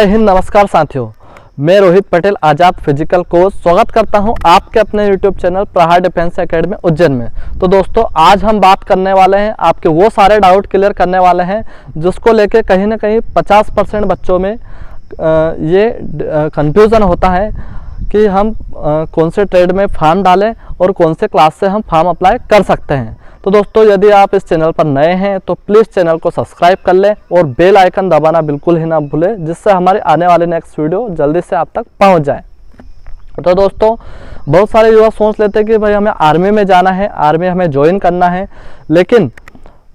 जय हिंद। नमस्कार साथियों, मैं रोहित पटेल आज़ाद फिजिकल कोच स्वागत करता हूं आपके अपने यूट्यूब चैनल प्रहार डिफेंस एकेडमी उज्जैन में। तो दोस्तों, आज हम बात करने वाले हैं, आपके वो सारे डाउट क्लियर करने वाले हैं जिसको लेके कहीं ना कहीं 50% बच्चों में ये कंफ्यूजन होता है कि हम कौन से ट्रेड में फॉर्म डालें और कौन से क्लास से हम फॉर्म अप्लाई कर सकते हैं। तो दोस्तों, यदि आप इस चैनल पर नए हैं तो प्लीज़ चैनल को सब्सक्राइब कर लें और बेल आइकन दबाना बिल्कुल ही ना भूलें, जिससे हमारे आने वाले नेक्स्ट वीडियो जल्दी से आप तक पहुंच जाए। तो दोस्तों, बहुत सारे युवा सोच लेते हैं कि भाई हमें आर्मी में जाना है, आर्मी हमें ज्वाइन करना है, लेकिन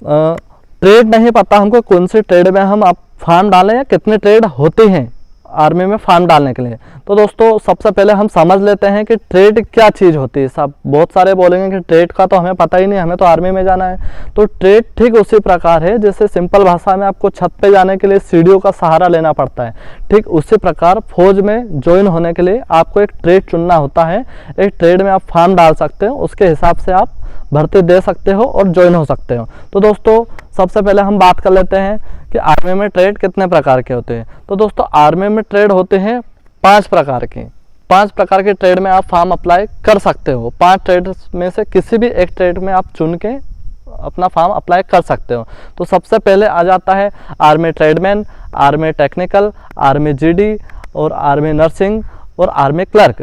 ट्रेड नहीं पता हमको कौन से ट्रेड में हम आप फॉर्म डालें या कितने ट्रेड होते हैं आर्मी में फॉर्म डालने के लिए। तो दोस्तों, सबसे पहले हम समझ लेते हैं कि ट्रेड क्या चीज़ होती है। सब बहुत सारे बोलेंगे कि ट्रेड का तो हमें पता ही नहीं, हमें तो आर्मी में जाना है। तो ट्रेड ठीक उसी प्रकार है जैसे सिंपल भाषा में आपको छत पे जाने के लिए सीढ़ियों का सहारा लेना पड़ता है, ठीक उसी प्रकार फौज में ज्वाइन होने के लिए आपको एक ट्रेड चुनना होता है। एक ट्रेड में आप फॉर्म डाल सकते हो, उसके हिसाब से आप भर्ती दे सकते हो और ज्वाइन हो सकते हो। तो दोस्तों, सबसे पहले हम बात कर लेते हैं कि आर्मी में ट्रेड कितने प्रकार के होते हैं। तो दोस्तों, आर्मी में ट्रेड होते हैं 5 प्रकार के। 5 प्रकार के ट्रेड में आप फॉर्म अप्लाई कर सकते हो। 5 ट्रेड में से किसी भी एक ट्रेड में आप चुन के अपना फॉर्म अप्लाई कर सकते हो। तो सबसे पहले आ जाता है army tradesman, army technical, army GD और आर्मी नर्सिंग और आर्मी क्लर्क।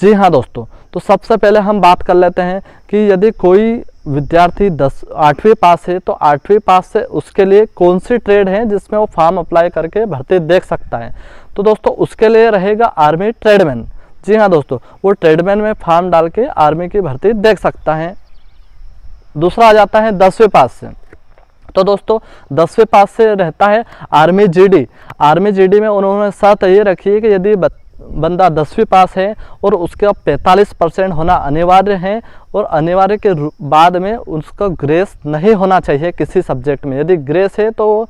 जी हाँ दोस्तों, तो सबसे पहले हम बात कर लेते हैं कि यदि कोई विद्यार्थी 8वीं पास है तो 8वीं पास से उसके लिए कौन सी ट्रेड है जिसमें वो फॉर्म अप्लाई करके भर्ती देख सकता है। तो दोस्तों, उसके लिए रहेगा आर्मी ट्रेडमैन। जी हाँ दोस्तों, वो ट्रेडमैन में फॉर्म डाल के आर्मी की भर्ती देख सकता है। दूसरा आ जाता है 10वीं पास से। तो दोस्तों, 10वीं पास से रहता है आर्मी जीडी। आर्मी जीडी में उन्होंने शर्त ये रखी है कि यदि बंदा 10वीं पास है और उसका 45% होना अनिवार्य है और अनिवार्य के बाद में उसका ग्रेस नहीं होना चाहिए किसी सब्जेक्ट में। यदि ग्रेस है तो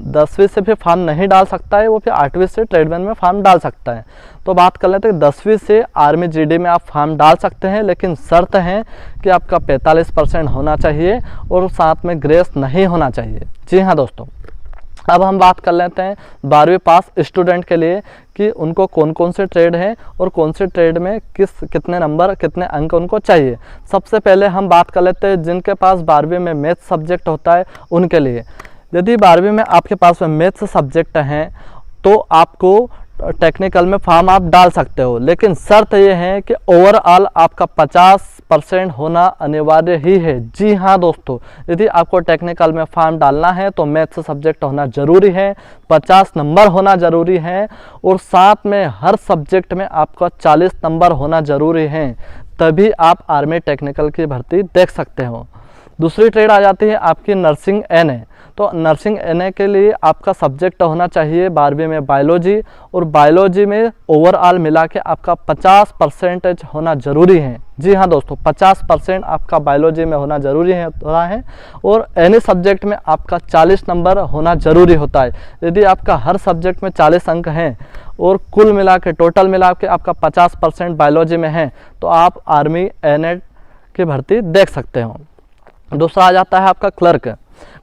10वीं से फिर फॉर्म नहीं डाल सकता है, वो फिर 8वीं से ट्रेडमैन में फॉर्म डाल सकता है। तो बात कर लेते हैं 10वीं से आर्मी जीडी में आप फॉर्म डाल सकते हैं, लेकिन शर्त है कि आपका 45% होना चाहिए और साथ में ग्रेस नहीं होना चाहिए। जी हाँ दोस्तों, अब हम बात कर लेते हैं 12वीं पास स्टूडेंट के लिए कि उनको कौन कौन से ट्रेड हैं और कौन से ट्रेड में कितने नंबर कितने अंक उनको चाहिए। सबसे पहले हम बात कर लेते हैं जिनके पास 12वीं में मैथ्स सब्जेक्ट होता है उनके लिए। यदि 12वीं में आपके पास में मैथ्स सब्जेक्ट हैं तो आपको टेक्निकल में फॉर्म आप डाल सकते हो, लेकिन शर्त यह है कि ओवरऑल आपका 50% होना अनिवार्य ही है। जी हाँ दोस्तों, यदि आपको टेक्निकल में फॉर्म डालना है तो मैथ्स सब्जेक्ट होना ज़रूरी है, 50 नंबर होना ज़रूरी है और साथ में हर सब्जेक्ट में आपका 40 नंबर होना ज़रूरी है, तभी आप आर्मी टेक्निकल की भर्ती देख सकते हो। दूसरी ट्रेड आ जाती है आपकी नर्सिंग एनए। तो नर्सिंग एनए के लिए आपका सब्जेक्ट होना चाहिए 12वीं में बायोलॉजी, और बायोलॉजी में ओवरऑल मिला के आपका 50% होना ज़रूरी है। जी हाँ दोस्तों, 50% आपका बायोलॉजी में होना ज़रूरी है और एनी सब्जेक्ट में आपका 40 नंबर होना ज़रूरी होता है। यदि आपका हर सब्जेक्ट में 40 अंक हैं और कुल मिला के टोटल मिला के आपका 50% बायोलॉजी में है तो आप आर्मी एनए की भर्ती देख सकते हो। दूसरा आ जाता है आपका क्लर्क।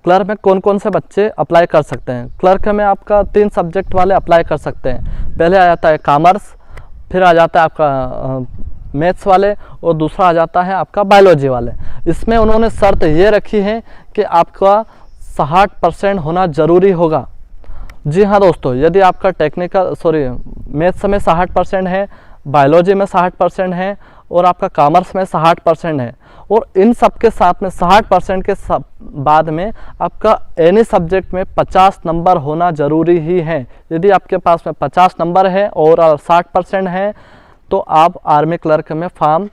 क्लर्क में कौन कौन से बच्चे अप्लाई कर सकते हैं। क्लर्क में आपका 3 सब्जेक्ट वाले अप्लाई कर सकते हैं। पहले आ जाता है कॉमर्स, फिर आ जाता है आपका मैथ्स वाले और दूसरा आ जाता है आपका बायोलॉजी वाले। इसमें उन्होंने शर्त ये रखी है कि आपका 60% होना ज़रूरी होगा। जी हाँ दोस्तों, यदि आपका मैथ्स में 60% है, बायोलॉजी में 60% है और आपका कॉमर्स में 60% है और इन सब के साथ में 60% के बाद में आपका एनी सब्जेक्ट में 50 नंबर होना ज़रूरी ही है। यदि आपके पास में 50 नंबर है और 60% है तो आप आर्मी क्लर्क में फॉर्म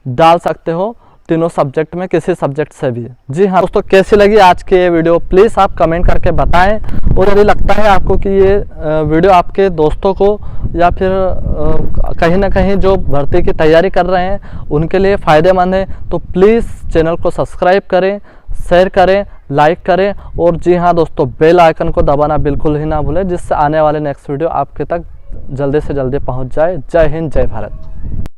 डाल सकते हो, तीनों सब्जेक्ट में किसी सब्जेक्ट से भी। जी हाँ दोस्तों, कैसी लगी आज की ये वीडियो प्लीज़ आप कमेंट करके बताएं, और यदि लगता है आपको कि ये वीडियो आपके दोस्तों को या फिर कहीं ना कहीं जो भर्ती की तैयारी कर रहे हैं उनके लिए फ़ायदेमंद है तो प्लीज़ चैनल को सब्सक्राइब करें, शेयर करें, लाइक करें और जी हाँ दोस्तों, बेल आइकन को दबाना बिल्कुल ही ना भूलें, जिससे आने वाले नेक्स्ट वीडियो आपके तक जल्दी से जल्दी पहुँच जाए। जय हिंद, जय भारत।